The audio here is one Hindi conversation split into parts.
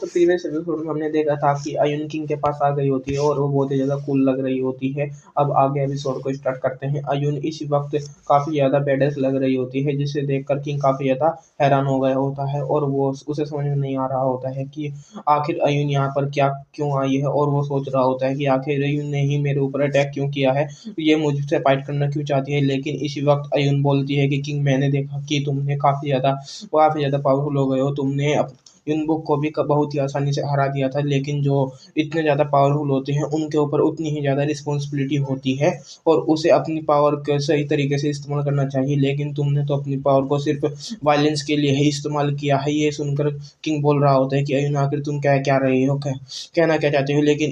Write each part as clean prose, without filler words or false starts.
तो प्रीवियस एपिसोड में हमने देखा था कि अयन किंग के पास आ गई होती है और वो बहुत ही ज़्यादा कूल लग रही होती है। अब आगे एपिसोड को स्टार्ट करते हैं। अयन इसी वक्त काफ़ी ज़्यादा बेडस लग रही होती है, जिसे देखकर किंग काफ़ी ज़्यादा हैरान हो गया होता है और वो उसे समझ में नहीं आ रहा होता है कि आखिर अयन यहाँ पर क्या क्यों आई है। और वो सोच रहा होता है कि आखिर अयन ने ही मेरे ऊपर अटैक क्यों किया है, ये मुझसे फाइट करना क्यों चाहती है। लेकिन इसी वक्त अयन बोलती है कि किंग, मैंने देखा कि तुमने काफ़ी ज़्यादा पावरफुल हो गए हो। तुमने इन बुक को भी बहुत ही आसानी से हरा दिया था, लेकिन जो इतने ज़्यादा पावरफुल होते हैं उनके ऊपर उतनी ही ज़्यादा रिस्पॉन्सिबिलिटी होती है और उसे अपनी पावर को सही तरीके से इस्तेमाल करना चाहिए। लेकिन तुमने तो अपनी पावर को सिर्फ वायलेंस के लिए ही इस्तेमाल किया है। ये सुनकर किंग बोल रहा होता है कि अयन, आखिर तुम कह क्या रही हो, कहना क्या चाहते हो। लेकिन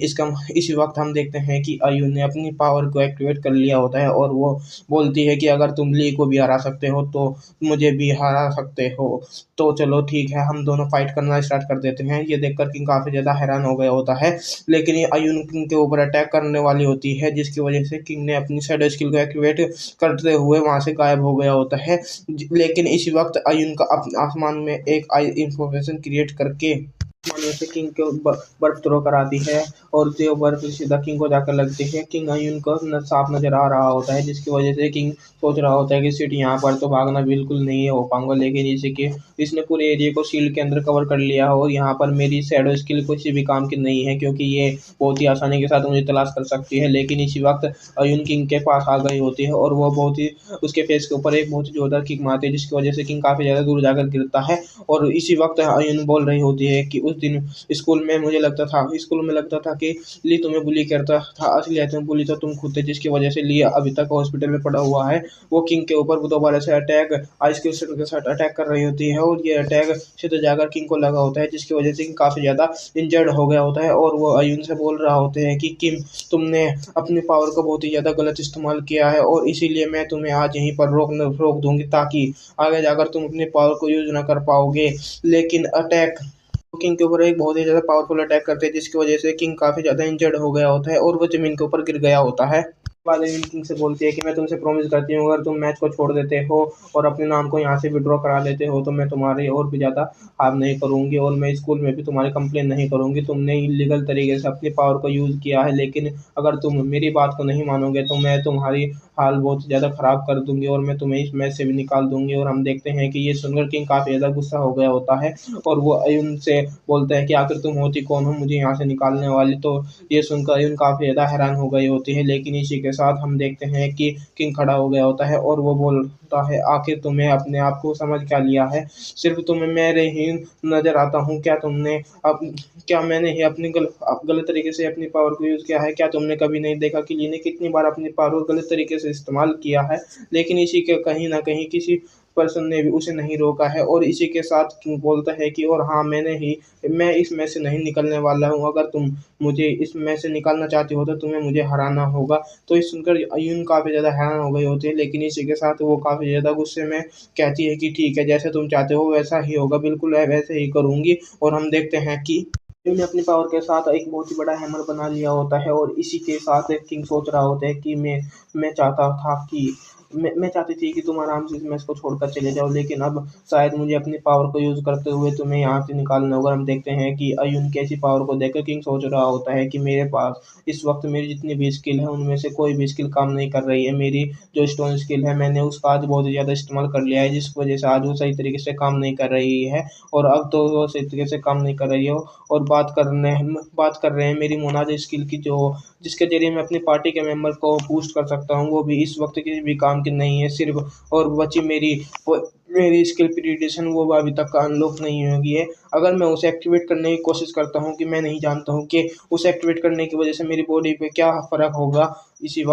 इसी वक्त हम देखते हैं कि अयन ने अपनी पावर को एक्टिवेट कर लिया होता है और वो बोलती है कि अगर तुम ली को भी हरा सकते हो तो मुझे भी हरा सकते हो। तो चलो ठीक है, हम दोनों फाइट करना स्टार्ट कर देते हैं। ये देखकर किंग काफ़ी ज़्यादा हैरान हो गया होता है, लेकिन ये अयन किंग के ऊपर अटैक करने वाली होती है, जिसकी वजह से किंग ने अपनी शैडो स्किल को एक्टिवेट करते हुए वहाँ से गायब हो गया होता है। लेकिन इसी वक्त अयन का आसमान में एक आई इंफॉर्मेशन क्रिएट करके आसमान में से किंग को बर्फ थ्रो कराती है और जो बर्फ सीधा किंग को जाकर लगती है। किंग अयन को साफ नजर आ रहा होता है, जिसकी वजह से किंग सोच रहा होता है कि सिटी यहाँ पर तो भागना बिल्कुल नहीं हो पाऊंगा। लेकिन इसी के इसने पूरे एरिया को शील्ड के अंदर कवर कर लिया और यहाँ पर मेरी शैडो स्किल किसी भी काम की नहीं है, क्योंकि ये बहुत ही आसानी के साथ मुझे तलाश कर सकती है। लेकिन इसी वक्त अयन किंग के पास आ गई होती है और वो बहुत ही उसके फेस के ऊपर एक बहुत ही जोरदार किक मारती है, जिसकी वजह से किंग काफी ज्यादा दूर जाकर गिरता है। और इसी वक्त अयन बोल रही होती है कि उस दिन स्कूल में लगता था कि ली तुम्हें बुली करता था, असली में बुली तो तुम खुद थे, जिसकी वजह से ली अभी तक हॉस्पिटल में पड़ा हुआ है। वो किंग के ऊपर दोबारा से आइस क्रिस्टल के साथ अटैक कर रही होती है और ये अटैक सीधे जाकर किंग को लगा होता है, जिसकी वजह से किंग काफी ज्यादा इंजर्ड हो गया होता है। और वो अयन से बोल रहा होते हैं कि किंग, तुमने अपनी पावर का बहुत ही ज्यादा गलत इस्तेमाल किया है और इसीलिए मैं तुम्हें आज यहीं पर रोक दूंगी, ताकि आगे जाकर तुम अपनी पावर को यूज ना कर पाओगे। लेकिन अटैक किंग के ऊपर एक बहुत ही ज़्यादा पावरफुल अटैक करते हैं, जिसकी वजह से किंग काफ़ी ज़्यादा इंजर्ड हो गया होता है और वो ज़मीन के ऊपर गिर गया होता है। बाद में किंग से बोलती है कि मैं तुमसे प्रॉमिस करती हूँ, अगर तुम मैच को छोड़ देते हो और अपने नाम को यहाँ से विड्रॉ करा लेते हो तो मैं तुम्हारी और भी ज़्यादा हार्म नहीं करूँगी और मैं स्कूल में भी तुम्हारी कंप्लेन नहीं करूँगी। तुमने इलीगल तरीके से अपनी पावर को यूज़ किया है, लेकिन अगर तुम मेरी बात को नहीं मानोगे तो मैं तुम्हारी हाल बहुत ज़्यादा ख़राब कर दूंगी और मैं तुम्हें इस मैच से भी निकाल दूंगी। और हम देखते हैं कि ये सुनकर किंग काफ़ी ज़्यादा गुस्सा हो गया होता है और वो अयन से बोलता है कि आखिर तुम होती कौन हो मुझे यहाँ से निकालने वाली। तो ये सुनकर अयन काफ़ी ज़्यादा हैरान हो गई होती है, लेकिन इसी के साथ हम देखते हैं कि किंग खड़ा हो गया होता है और वो बोलता है, आखिर तुम्हें अपने आप को समझ क्या लिया है, सिर्फ तुम्हें मेरे ही नजर आता हूँ क्या। अब क्या मैंने ही गलत तरीके से अपनी पावर को यूज किया है क्या। तुमने कभी नहीं देखा कि ली ने कितनी बार अपनी पावर को गलत तरीके से इस्तेमाल किया है, लेकिन इसी के कहीं ना कहीं किसी पर्सन ने भी उसे नहीं रोका है। और इसी के साथ किंग बोलता है कि और हाँ, मैं इस मैच से नहीं निकलने वाला हूँ। अगर तुम मुझे इस मैच से निकालना चाहती हो तो तुम्हें मुझे हराना होगा। तो इस सुनकर अयन काफ़ी ज़्यादा हैरान हो गई होती है, लेकिन इसी के साथ वो काफ़ी ज़्यादा गुस्से में कहती है कि ठीक है, जैसे तुम चाहते हो वैसा ही होगा, बिल्कुल वैसे ही करूँगी। और हम देखते हैं कि ने अपनी पावर के साथ एक बहुत ही बड़ा हैमर बना लिया होता है और इसी के साथ किंग सोच रहा होता है कि मैं चाहता था कि मैं चाहती थी कि तुम आराम से इस मैच को छोड़कर चले जाओ, लेकिन अब शायद मुझे अपनी पावर को यूज करते हुए तुम्हें यहाँ से निकालना होगा। हम देखते हैं कि अयन की ऐसी पावर को देखकर किंग सोच रहा होता है कि मेरे पास इस वक्त मेरी जितनी भी स्किल है उनमें से कोई भी स्किल काम नहीं कर रही है। मेरी जो स्टोन स्किल है मैंने उसका आज बहुत ही ज़्यादा इस्तेमाल कर लिया है, जिस वजह से आज वो सही तरीके से काम नहीं कर रही है और अब तो वो सही तरीके से काम नहीं कर रही हो। और बात कर रहे हैं मेरी मोनाज स्किल की, जो जिसके जरिए मैं अपनी पार्टी के मेंबर को बूस्ट कर सकता हूँ, वो भी इस वक्त किसी भी काम की नहीं है सिर्फ। और बची मेरी स्किल प्रीडिशन, वो अभी तक अनलॉक नहीं होगी है। अगर मैं उसे एक्टिवेट करने की कोशिश करता हूँ कि मैं नहीं जानता हूँ कि उसे एक्टिवेट करने की वजह से मेरी बॉडी पे क्या फ़र्क होगा। इसी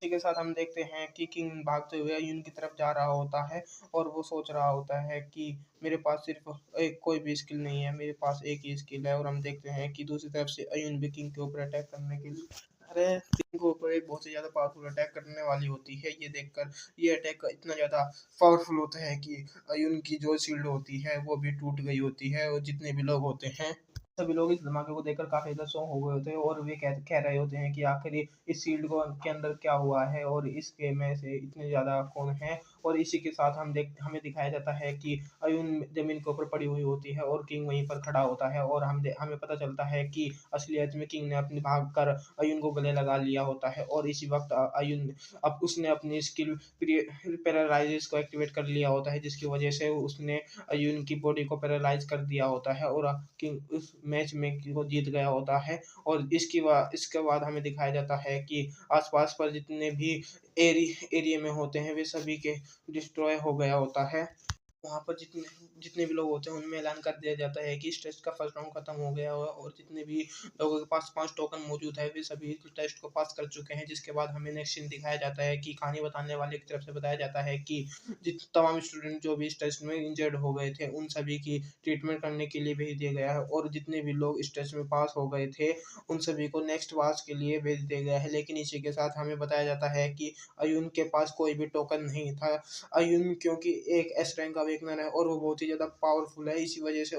के साथ हम देखते हैं कि किंग भागते हुए अयन की तरफ जा रहा होता है और वो सोच रहा होता है कि मेरे पास सिर्फ एक कोई भी स्किल नहीं है, मेरे पास एक ही स्किल है। और हम देखते हैं कि दूसरी तरफ से अयन भी किंग के ऊपर अटैक करने के लिए अरे किंग के ऊपर एक बहुत ही ज़्यादा पावरफुल अटैक करने वाली होती है। ये देखकर ये अटैक इतना ज़्यादा पावरफुल होता है कि अयन की जो शील्ड होती है वो भी टूट गई होती है और जितने भी लोग होते हैं सभी लोग इस धमाके को देखकर काफी ज्यादा शॉक हो गए होते हैं और वे कह रहे होते हैं कि आखिर इस शील्ड को के अंदर क्या हुआ है और इसके में से इतने ज्यादा कौन है। और इसी के साथ हमें दिखाया जाता है कि अयून ज़मीन के ऊपर पड़ी हुई होती है और किंग वहीं पर खड़ा होता है और हमें पता चलता है कि असलियत में किंग ने अपनी भागकर अयून को गले लगा लिया होता है और इसी वक़्त अयून अब उसने अपनी स्किल पैरालाइज़िस को एक्टिवेट कर लिया होता है, जिसकी वजह से उसने अयून की बॉडी को पैरालाइज़ कर दिया होता है और किंग उस मैच में वो जीत गया होता है। और इसके बाद हमें दिखाया जाता है कि आस-पास पर जितने भी एरिया में होते हैं, वे सभी के डिस्ट्रॉय हो गया होता है। वहाँ पर जितने जितने भी लोग होते हैं उनमें ऐलान कर दिया जाता है कि इस टेस्ट का फर्स्ट राउंड खत्म हो गया हुआ और जितने भी लोगों के पास 5 टोकन मौजूद है वे सभी टेस्ट को पास कर चुके हैं। जिसके बाद हमें नेक्स्ट सीन दिखाया जाता है कि कहानी बताने वाले की तरफ से बताया जाता है कि जित तमाम स्टूडेंट जो भी इस टेस्ट में इंजर्ड हो गए थे उन सभी की ट्रीटमेंट करने के लिए भेज दिया गया है और जितने भी लोग इस टेस्ट में पास हो गए थे उन सभी को नेक्स्ट पास के लिए भेज दिया गया है। लेकिन इसी के साथ हमें बताया जाता है कि अयून के पास कोई भी टोकन नहीं था। अयून क्योंकि एक एस रैंक का अवेकनर है और वो बहुत ही ज़्यादा पावरफुल है, इसी वजह से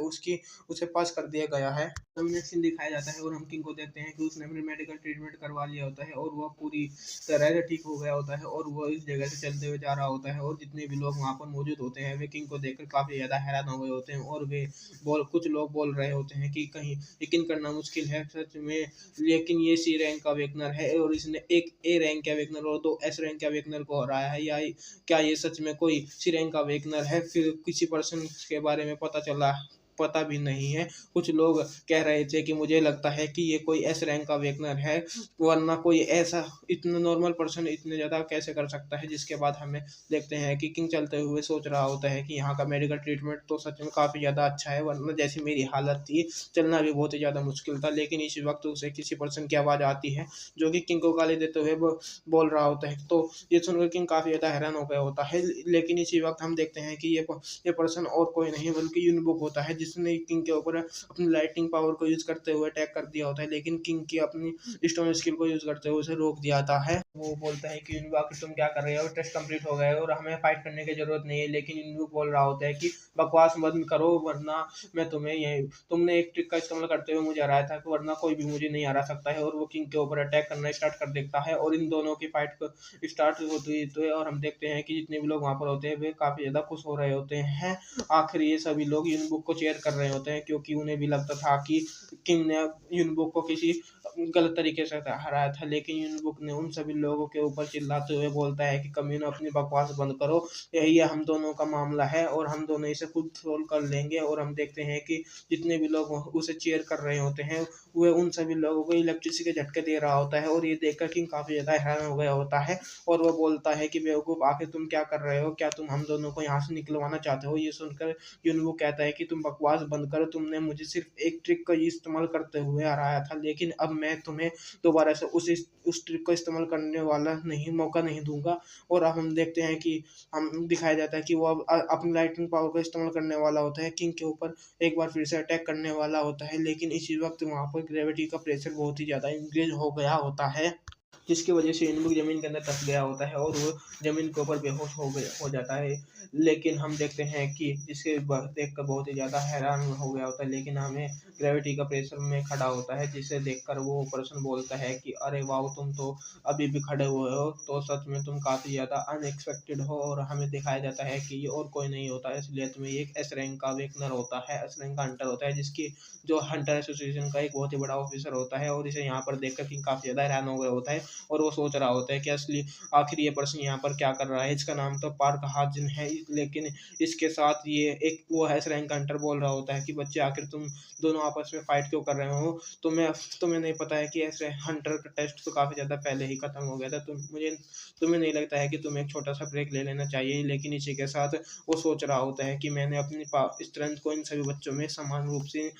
उसे पास कर दिया गया है। तब नेक्स्ट सीन दिखाया जाता है और हम किंग को देखते हैं कि उसने अपनी मेडिकल ट्रीटमेंट करवा लिया होता है और वह पूरी तरह से ठीक हो गया होता है और वो इस जगह से चलते हुए जा रहा होता है और जितने भी लोग वहाँ पर मौजूद होते हैं वे किंग को देखकर काफ़ी ज़्यादा हैरान हो गए होते हैं और कुछ लोग बोल रहे होते हैं कि कहीं यकीन करना मुश्किल है सच में, लेकिन ये सी रैंक का अवेकनर है और इसने एक ए रैंक के अवेकनर और 2 एस रैंक के अवेकनर को हराया है। या क्या ये सच में कोई सी रैंक का अवेकनर है? फिर किसी पर्सन के बारे में पता भी नहीं है। कुछ लोग कह रहे थे कि मुझे लगता है कि ये कोई एस रैंक का अवेकनर है, वरना कोई ऐसा इतना नॉर्मल पर्सन इतने ज़्यादा कैसे कर सकता है। जिसके बाद हमें देखते हैं कि किंग चलते हुए सोच रहा होता है कि यहाँ का मेडिकल ट्रीटमेंट तो सच में काफ़ी ज़्यादा अच्छा है, वरना जैसी मेरी हालत थी चलना भी बहुत ही ज़्यादा मुश्किल था। लेकिन इसी वक्त उसे किसी पर्सन की आवाज़ आती है जो कि किंग को गाली देते हुए बोल रहा होता है। तो ये सुनकर किंग काफ़ी ज़्यादा हैरान हो गया होता है। लेकिन इसी वक्त हम देखते हैं कि ये पर्सन और कोई नहीं बल्कि यूनबुक होता है, जिसने किंग के ऊपर अपनी लाइटिंग पावर को यूज़ करते हुए अटैक कर दिया होता है। लेकिन किंग की अपनी स्टोन स्किल को यूज़ करते हुए उसे रोक दिया जाता है। वो बोलता है कि यूनबुक आखिर तुम क्या कर रहे हो, टेस्ट कंप्लीट हो गया है और हमें फाइट करने की ज़रूरत नहीं है। लेकिन यूनबुक बोल रहा होता है कि बकवास बंद करो, वरना मैं तुम्हें यही तुमने एक ट्रिक का इस्तेमाल करते हुए मुझे हराया था, वरना कोई भी मुझे नहीं हरा सकता है। और वो किंग के ऊपर अटैक करना स्टार्ट कर देता है और इन दोनों की फाइट स्टार्ट होती तो है और हम देखते हैं कि जितने भी लोग वहाँ पर होते हैं वे काफ़ी ज़्यादा खुश हो रहे होते हैं। आखिर ये सभी लोग यूनबुक को चीयर कर रहे होते हैं क्योंकि उन्हें भी लगता था कि किंग ने यूनबुक को किसी गलत तरीके से हराया था। लेकिन यूनबुक ने उन सभी लोगों के ऊपर चिल्लाते हुए बोलता है कि कमीनों अपनी बकवास बंद करो, यही हम दोनों का मामला है और हम दोनों इसे खुद सोल्व कर लेंगे। और हम देखते हैं कि जितने भी लोग उसे चीयर कर रहे होते हैं वे उन सभी लोगों को इलेक्ट्रिसिटी के झटके दे रहा होता है और ये देखकर किंग काफ़ी ज़्यादा हैरान हो गया होता है और वो बोलता है कि बेवकूफ़ आखिर तुम क्या कर रहे हो, क्या तुम हम दोनों को यहाँ से निकलवाना चाहते हो? ये सुनकर यूनवो कहता है कि तुम बकवास बंद करो, तुमने मुझे सिर्फ एक ट्रिक का इस्तेमाल करते हुए हराया था, लेकिन अब मैं तुम्हें दोबारा से उस ट्रिक को इस्तेमाल करने वाला नहीं मौका नहीं दूंगा। और अब हम देखते हैं कि हम दिखाया जाता है कि वो अब अपनी लाइटिंग पावर का इस्तेमाल करने वाला होता है किंग के ऊपर, एक बार फिर से अटैक करने वाला होता है। लेकिन इसी वक्त वहाँ पर ग्रेविटी का प्रेशर बहुत ही ज़्यादा इंक्रीज हो गया होता है, जिसकी वजह से यूनबुक ज़मीन के अंदर दब गया होता है और वो ज़मीन के ऊपर बेहोश हो जाता है। लेकिन हम देखते हैं कि जिसे देखकर बहुत ही ज़्यादा हैरान हो गया होता है, लेकिन हमें ग्रेविटी का प्रेशर में खड़ा होता है, जिसे देखकर वो पर्सन बोलता है कि अरे वाह, तुम तो अभी भी खड़े हुए हो, तो सच में तुम काफ़ी ज़्यादा अनएक्सपेक्टेड हो। और हमें दिखाया जाता है कि ये और कोई नहीं होता है, असलियत में ये एक एस रैंक का वेकनर होता है, एस रैंक का हंटर होता है, जिसकी जो हंटर एसोसिएशन का एक बहुत ही बड़ा ऑफिसर होता है। और इसे यहाँ पर देखकर किंग काफ़ी ज़्यादा हैरान हो गया होता है और वो सोच रहा होता है कि असली आखिर ये पर्सन यहाँ पर क्या कर रहा है। इसका नाम तो पार्क हाजिन है, लेकिन इसके साथ ये एक वो है रैंक हंटर बोल रहा होता है कि बच्चे आखिर तुम दोनों आपस में फाइट क्यों कर रहे हो, तुम्हें नहीं पता है कि ऐसे हंटर का टेस्ट तो काफ़ी ज़्यादा पहले ही खत्म हो गया था, तुम्हें नहीं लगता है कि तुम्हें एक छोटा सा ब्रेक ले लेना चाहिए। लेकिन इसी के साथ वो सोच रहा होता है कि मैंने अपनी स्ट्रेंथ को इन सभी बच्चों में समान रूप से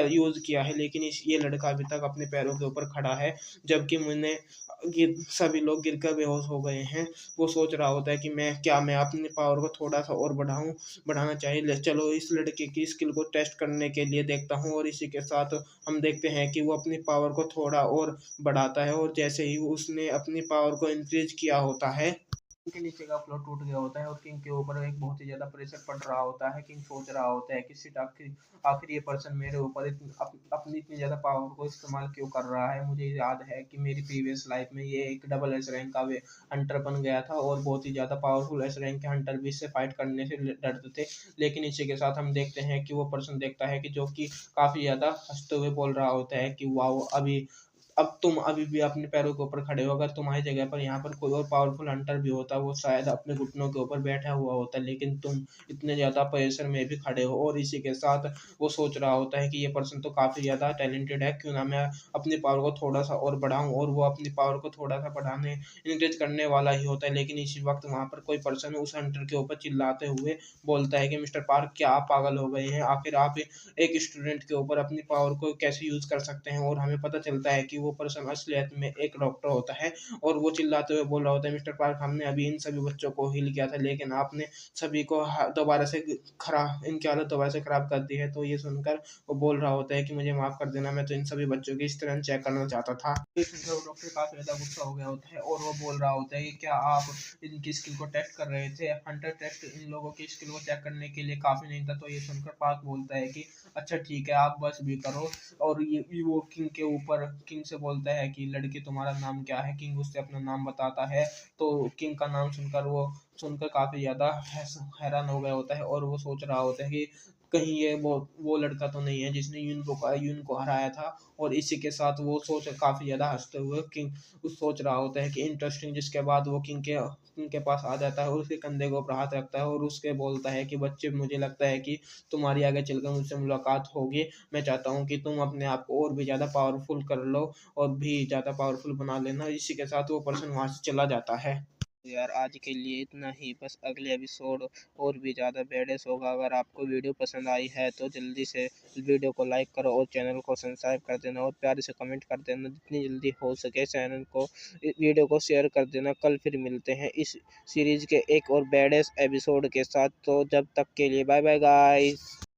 यूज़ किया है, लेकिन ये लड़का अभी तक अपने पैरों के ऊपर खड़ा है, जबकि मैंने गिर सभी लोग गिरकर बेहोश हो गए हैं। वो सोच रहा होता है कि मैं अपनी पावर को थोड़ा-सा और बढ़ाना चाहिए। चलो इस लड़के की स्किल को टेस्ट करने के लिए देखता हूँ। और इसी के साथ हम देखते हैं कि वो अपनी पावर को थोड़ा और बढ़ाता है और जैसे ही उसने अपनी पावर को इंक्रीज़ किया होता है, के नीचे का फ्लोर टूट गया होता है और किंग के ऊपर एक बहुत ही ज़्यादा प्रेशर पड़ रहा होता है। किंग सोच रहा होता है कि शिट आखिर आखिर ये पर्सन मेरे ऊपर अपनी इतनी ज़्यादा पावर को इस्तेमाल क्यों कर रहा है। मुझे याद है कि मेरी प्रीवियस लाइफ में ये एक डबल एस रैंक का वे हंटर बन गया था और बहुत ही ज़्यादा पावरफुल एस रैंक के हंटर भी इससे फाइट करने से डरते थे। लेकिन इसी के साथ हम देखते हैं कि वो पर्सन देखता है कि जो कि काफ़ी ज़्यादा हंसते हुए बोल रहा होता है कि वाओ, अब तुम अभी भी अपने पैरों के ऊपर खड़े हो। अगर तुम्हारी जगह पर यहाँ पर कोई और पावरफुल हंटर भी होता, वो शायद अपने घुटनों के ऊपर बैठा हुआ होता, लेकिन तुम इतने ज़्यादा प्रेशर में भी खड़े हो। और इसी के साथ वो सोच रहा होता है कि ये पर्सन तो काफ़ी ज़्यादा टैलेंटेड है, क्यों ना मैं अपनी पावर को थोड़ा सा और बढ़ाऊँ। और वो अपनी पावर को थोड़ा सा बढ़ाने इंकरेज करने वाला ही होता है, लेकिन इसी वक्त वहाँ पर कोई पर्सन उस हंटर के ऊपर चिल्लाते हुए बोलता है कि मिस्टर पार्क, क्या आप पागल हो गए हैं? आखिर आप एक स्टूडेंट के ऊपर अपनी पावर को कैसे यूज़ कर सकते हैं। और हमें पता चलता है कि वो पर्सन असलियत में एक डॉक्टर होता है और वो चिल्लाते हुए बोल रहा होता है, मिस्टर पार्क, हमने अभी इन सभी बच्चों को हील किया था, लेकिन आपने सभी को दोबारा से खराब इनकी हालत दोबारा से खराब कर दी है। तो ये सुनकर वो बोल रहा होता है कि मुझे माफ़ कर देना, मैं तो इन सभी बच्चों की स्ट्रेंथ चेक करना चाहता था। ये सुनकर वो डॉक्टर काफ़ी ज़्यादा गुस्सा हो गया होता है और वो बोल रहा होता है कि क्या आप इनकी स्किल को टेस्ट कर रहे थे? हंटर टेस्ट इन लोगों की स्किल को चेक करने के लिए काफ़ी नहीं था। तो ये सुनकर पार्क बोलता है कि अच्छा ठीक है, आप बस भी करो। और ये वो किंग के ऊपर किंग से बोलता है कि लड़के तुम्हारा नाम क्या है? किंग उससे अपना नाम बताता है। तो किंग का नाम सुनकर काफ़ी ज़्यादा हैरान हो गया होता है और वो सोच रहा होता है कि कहीं ये वो लड़का तो नहीं है जिसने यून को हराया था। और इसी के साथ वो सोच काफ़ी ज़्यादा हंसते हुए किंग उस सोच रहा होता है कि इंटरेस्टिंग। जिसके बाद वो किंग के पास आ जाता है और उसके कंधे के ऊपर हाथ रखता है और उसके बोलता है कि बच्चे, मुझे लगता है कि तुम्हारी आगे चलकर मुझसे मुलाकात होगी। मैं चाहता हूँ कि तुम अपने आप को और भी ज़्यादा पावरफुल कर लो और भी ज़्यादा पावरफुल बना लेना। इसी के साथ वो पर्सन वहाँ से चला जाता है। यार आज के लिए इतना ही, बस अगले एपिसोड और भी ज़्यादा बेडेस होगा। अगर आपको वीडियो पसंद आई है तो जल्दी से वीडियो को लाइक करो और चैनल को सब्सक्राइब कर देना और प्यारे से कमेंट कर देना। जितनी जल्दी हो सके चैनल को वीडियो को शेयर कर देना। कल फिर मिलते हैं इस सीरीज़ के एक और बेडेस एपिसोड के साथ। तो जब तक के लिए बाय बाय गाइस।